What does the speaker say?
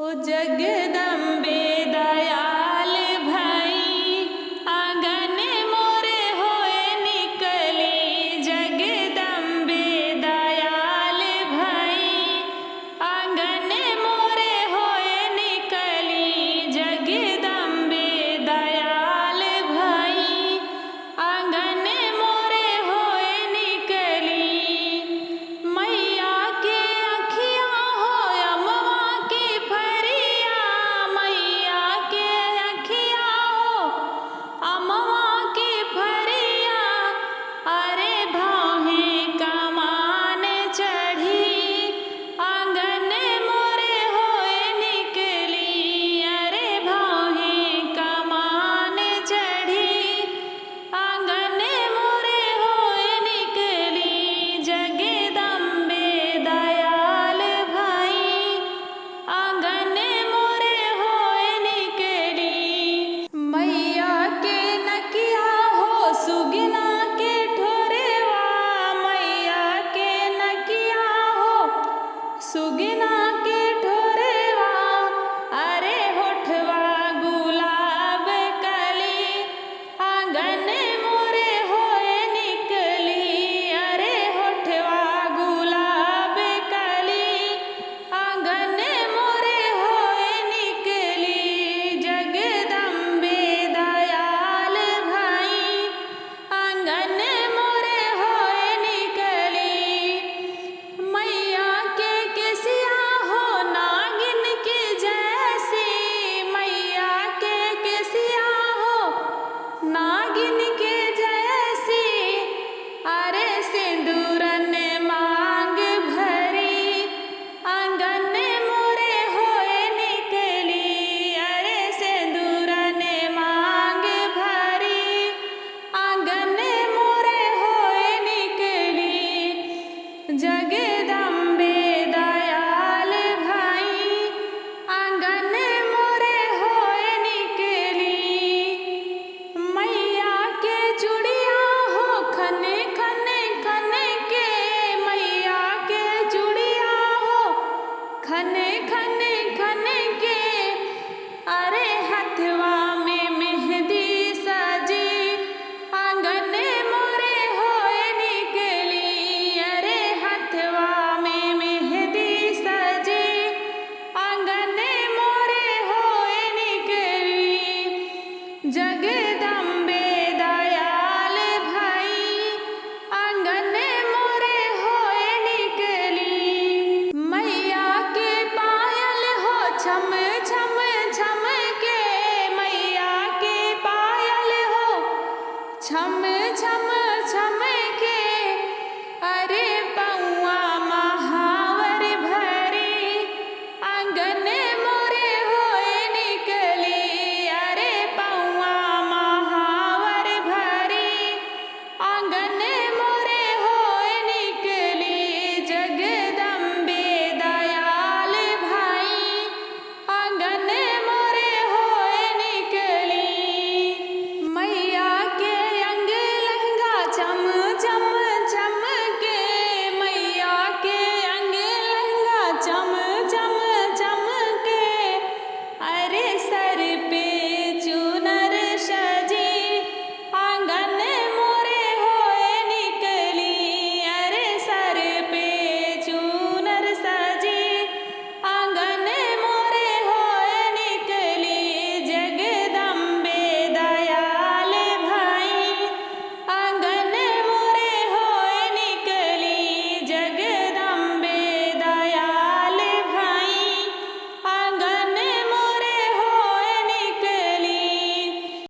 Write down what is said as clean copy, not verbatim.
ओ जगदम्बे दयाल भई आंगन मोरे होए निकली। जगदम्बे दयाल भई आंगन मोरे होए निकली। जगदम्बे दयाल भई आंगन मोरे होए निकली। मैया के अखिया हो अमवा की फरिया। मैया के अखिया हो अमवा की फरिया। अरे भाहे कमान चढ़ी आंगन मोरे होए निकली। अरे भाहे कमान चढ़ी आंगन मोरे होए निकली। जगदम्बे दयाल भई आंगन मोरे होए निकली। मैया के नकिया हो सुगना के ठोरेवा। मैया के नकिया हो सुगना के ठोरेवा। अरे होठवा गुलाब कली आंगन मोरे होए निकली। अरे होठवा गुलाब कली आंगन मोरे होए निकली। जगदम्बे दयाल भई आंगन मोरे होए निकली। मैया के केसिया हो नागिन के जैसी। मैया के केसिया हो नागिन के जैसी। अरे सिंदूरन मांग भरी आंगन मोरे होए निकली। अरे सिंदूरन मांग भरी आंगन मोरे होए निकली। जगदम्बे दयाल भई आंगन मोरे होए निकली। मैया के चूड़िया हो खन खन खन के। मैया के चूड़िया हो खन खन खन के। अरे हथवा में मेहंदी सजी आंगन मोरे होए निकली। अरे हथवा में मेहंदी सजी आंगन मोरे होए निकली। जगदम्बे दयाल भई आंगन मोरे होए निकली। मैया के पायल हो छम छम